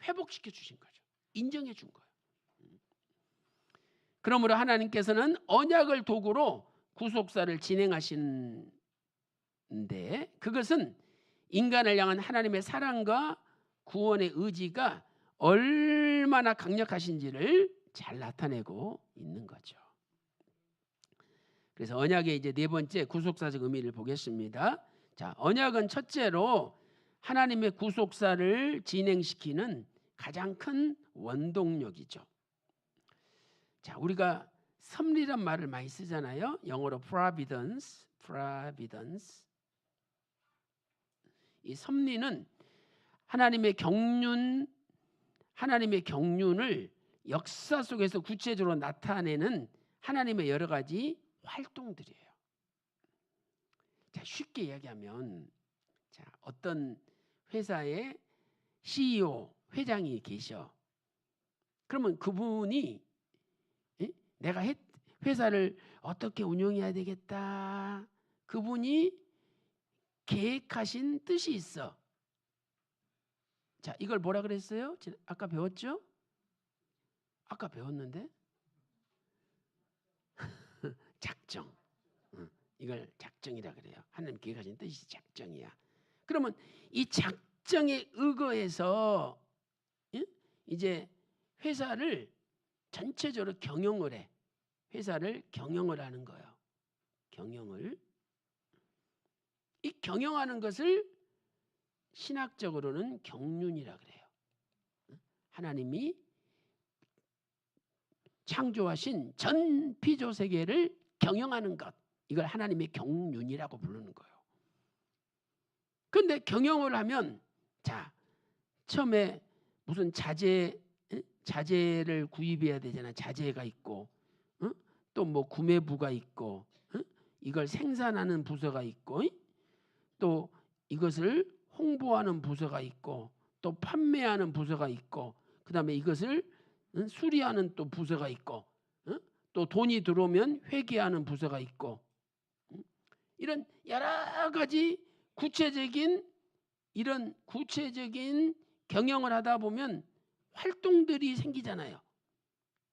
회복시켜 주신 거죠. 인정해 준 거예요. 그러므로 하나님께서는 언약을 도구로 구속사를 진행하시는데 그것은 인간을 향한 하나님의 사랑과 구원의 의지가 얼마나 강력하신지를 잘 나타내고 있는 거죠. 그래서 언약의 이제 네 번째 구속사적 의미를 보겠습니다. 자, 언약은 첫째로 하나님의 구속사를 진행시키는 가장 큰 원동력이죠. 자, 우리가 섭리란 말을 많이 쓰잖아요. 영어로 providence. 이 섭리는 하나님의 경륜을 역사 속에서 구체적으로 나타내는 하나님의 여러 가지 활동들이에요. 자, 쉽게 이야기하면 자, 어떤 회사의 CEO, 회장이 계셔. 그러면 그분이 내가 회사를 어떻게 운영해야 되겠다. 그분이 계획하신 뜻이 있어. 자, 이걸 뭐라 그랬어요? 아까 배웠죠? 아까 배웠는데? 작정. 이걸 작정이라 그래요. 하나님 계획하신 뜻이 작정이야. 그러면 이 작정에 의거해서 이제 회사를 전체적으로 경영을 해. 회사를 경영을 하는 거예요. 경영을. 이 경영하는 것을 신학적으로는 경륜이라 그래요. 하나님이 창조하신 전 피조 세계를 경영하는 것. 이걸 하나님의 경륜이라고 부르는 거예요. 그런데 경영을 하면 자, 처음에 무슨 자재를 구입해야 되잖아. 자재가 있고 또 뭐 구매부가 있고 이걸 생산하는 부서가 있고 또 이것을 홍보하는 부서가 있고 또 판매하는 부서가 있고 그다음에 이것을 수리하는 또 부서가 있고 또 돈이 들어오면 회계하는 부서가 있고 이런 여러 가지 구체적인 경영을 하다 보면 활동들이 생기잖아요.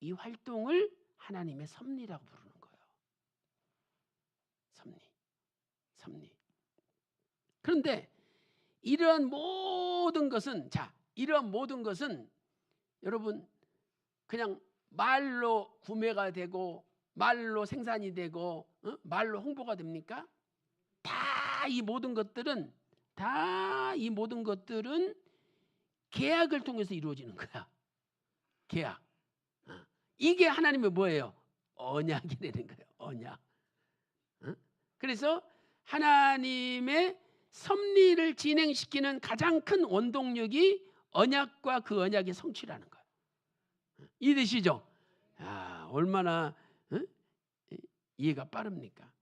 이 활동을 하나님의 섭리라고 부르는 거예요. 섭리. 그런데 이러한 모든 것은 여러분 그냥 말로 구매가 되고 말로 생산이 되고 말로 홍보가 됩니까? 다 이 모든 것들은 계약을 통해서 이루어지는 거야. 계약. 이게 하나님의 뭐예요? 언약이라는 거예요. 언약. 그래서 하나님의 섭리를 진행시키는 가장 큰 원동력이 언약과 그 언약의 성취라는 거예요. 이해되시죠? 얼마나 이해가 빠릅니까?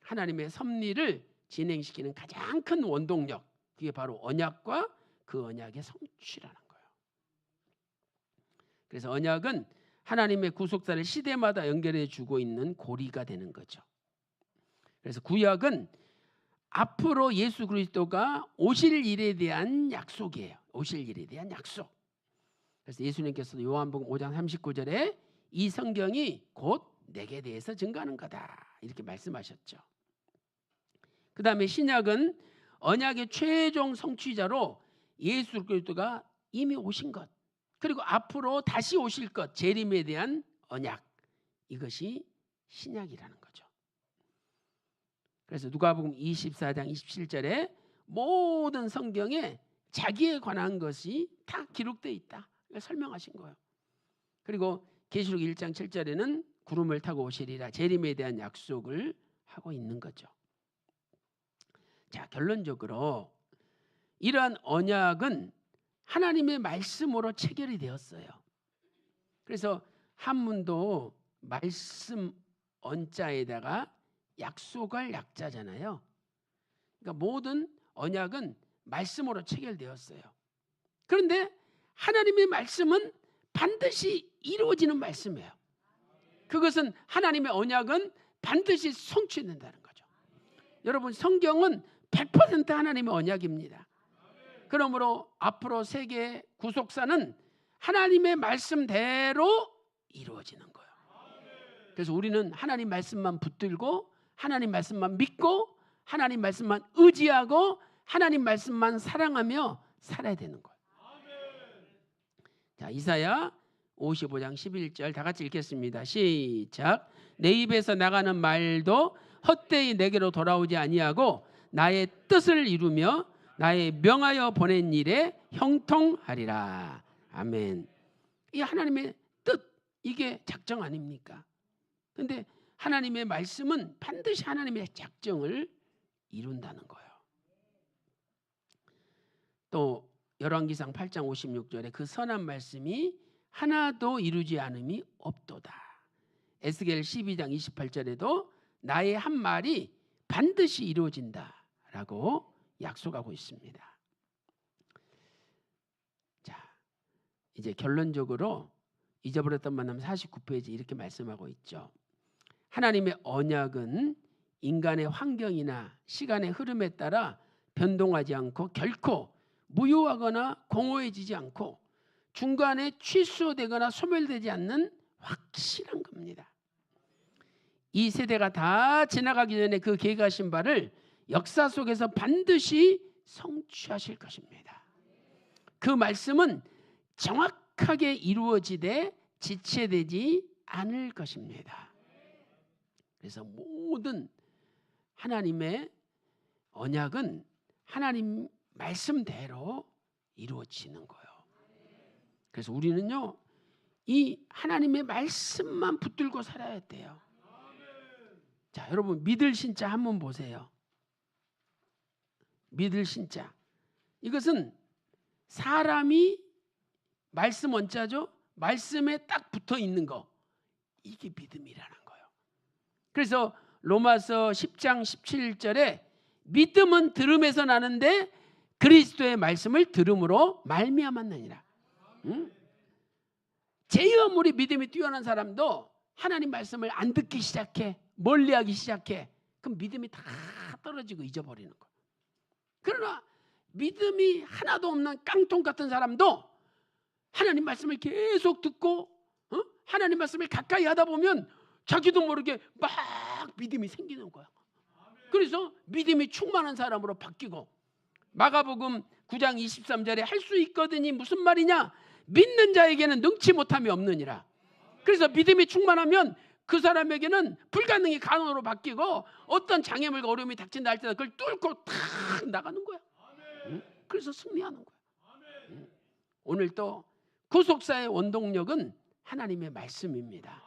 하나님의 섭리를 진행시키는 가장 큰 원동력, 그게 바로 언약과 그 언약의 성취라는 거예요. 그래서 언약은 하나님의 구속사를 시대마다 연결해 주고 있는 고리가 되는 거죠. 그래서 구약은 앞으로 예수 그리스도가 오실 일에 대한 약속이에요. 오실 일에 대한 약속. 그래서 예수님께서도 요한복음 5장 39절에 이 성경이 곧 내게 대해서 증거하는 거다. 이렇게 말씀하셨죠. 그 다음에 신약은 언약의 최종 성취자로 예수 그리스도가 이미 오신 것, 그리고 앞으로 다시 오실 것, 재림에 대한 언약, 이것이 신약이라는 거죠. 그래서 누가복음 24장 27절에 모든 성경에 자기에 관한 것이 다 기록되어 있다, 설명하신 거예요. 그리고 계시록 1장 7절에는 구름을 타고 오시리라, 재림에 대한 약속을 하고 있는 거죠. 자, 결론적으로 이러한 언약은 하나님의 말씀으로 체결이 되었어요. 그래서 한문도 말씀 언자에다가 약속할 약자잖아요. 그러니까 모든 언약은 말씀으로 체결되었어요. 그런데 하나님의 말씀은 반드시 이루어지는 말씀이에요. 그것은 하나님의 언약은 반드시 성취된다는 거죠. 여러분, 성경은 100% 하나님의 언약입니다. 그러므로 앞으로 세계 구속사는 하나님의 말씀대로 이루어지는 거예요. 그래서 우리는 하나님 말씀만 붙들고 하나님 말씀만 믿고 하나님 말씀만 의지하고 하나님 말씀만 사랑하며 살아야 되는 거예요. 자, 이사야 55장 11절 다 같이 읽겠습니다. 시작. 내 입에서 나가는 말도 헛되이 내게로 돌아오지 아니하고 나의 뜻을 이루며 나의 명하여 보낸 일에 형통하리라. 아멘. 이 하나님의 뜻, 이게 작정 아닙니까? 그런데 하나님의 말씀은 반드시 하나님의 작정을 이룬다는 거예요. 또 열왕기상 8장 56절에 그 선한 말씀이 하나도 이루지 않음이 없도다. 에스겔 12장 28절에도 나의 한 말이 반드시 이루어진다라고 약속하고 있습니다. 자, 이제 결론적으로 잊어버렸던 만남 49페이지 이렇게 말씀하고 있죠. 하나님의 언약은 인간의 환경이나 시간의 흐름에 따라 변동하지 않고 결코 무효하거나 공허해지지 않고 중간에 취소되거나 소멸되지 않는 확실한 겁니다. 이 세대가 다 지나가기 전에 그 계획하신 바를 역사 속에서 반드시 성취하실 것입니다. 그 말씀은 정확하게 이루어지되 지체되지 않을 것입니다. 그래서 모든 하나님의 언약은 하나님 말씀대로 이루어지는 거예요. 그래서 우리는요, 이 하나님의 말씀만 붙들고 살아야 돼요. 자, 여러분, 믿을 신자 한번 보세요. 믿을 신자, 이것은 사람이 말씀 원자죠. 말씀에 딱 붙어 있는 거, 이게 믿음이라는 거예요. 그래서 로마서 10장 17절에 믿음은 들음에서 나는데 그리스도의 말씀을 들음으로 말미암았느니라. 제어물이 믿음이 뛰어난 사람도 하나님 말씀을 안 듣기 시작해, 멀리하기 시작해. 그럼 믿음이 다 떨어지고 잊어버리는 거예요. 그러나 믿음이 하나도 없는 깡통 같은 사람도 하나님 말씀을 계속 듣고 하나님 말씀을 가까이 하다 보면 자기도 모르게 막 믿음이 생기는 거야. 그래서 믿음이 충만한 사람으로 바뀌고, 마가복음 9장 23절에 할 수 있거든이 무슨 말이냐? 믿는 자에게는 능치 못함이 없느니라. 그래서 믿음이 충만하면 그 사람에게는 불가능이 가능으로 바뀌고 어떤 장애물과 어려움이 닥친다 할 때 그걸 뚫고 탁 나가는 거야. 그래서 승리하는 거야. 오늘 또 구속사의 원동력은 하나님의 말씀입니다.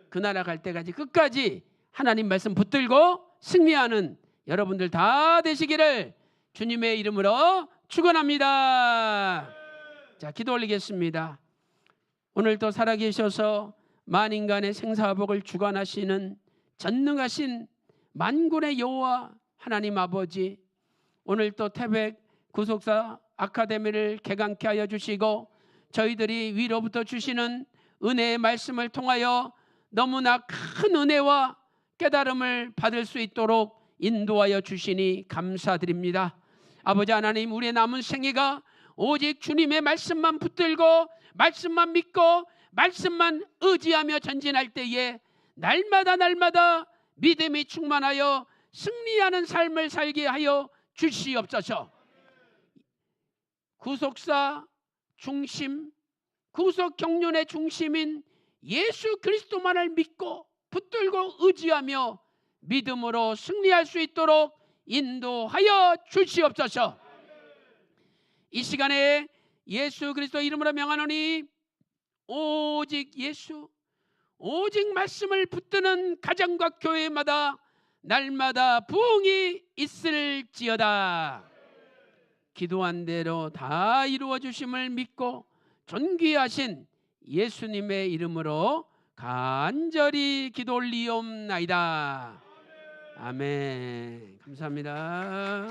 그 나라 갈 때까지 끝까지 하나님 말씀 붙들고 승리하는 여러분들 다 되시기를 주님의 이름으로 축원합니다. 자, 기도 올리겠습니다. 오늘도 살아계셔서 만인간의 생사복을 주관하시는 전능하신 만군의 여호와 하나님 아버지, 오늘 또 태백 구속사 아카데미를 개강케 하여 주시고 저희들이 위로부터 주시는 은혜의 말씀을 통하여 너무나 큰 은혜와 깨달음을 받을 수 있도록 인도하여 주시니 감사드립니다. 아버지 하나님, 우리의 남은 생애가 오직 주님의 말씀만 붙들고 말씀만 믿고 말씀만 의지하며 전진할 때에 날마다 믿음이 충만하여 승리하는 삶을 살게 하여 주시옵소서. 구속사 중심, 구속 경륜의 중심인 예수 그리스도만을 믿고 붙들고 의지하며 믿음으로 승리할 수 있도록 인도하여 주시옵소서. 이 시간에 예수 그리스도 이름으로 명하노니 오직 예수, 오직 말씀을 붙드는 가정과 교회마다 날마다 부흥이 있을지어다. 기도한 대로 다 이루어 주심을 믿고 존귀하신 예수님의 이름으로 간절히 기도 올리옵나이다. 아멘. 감사합니다.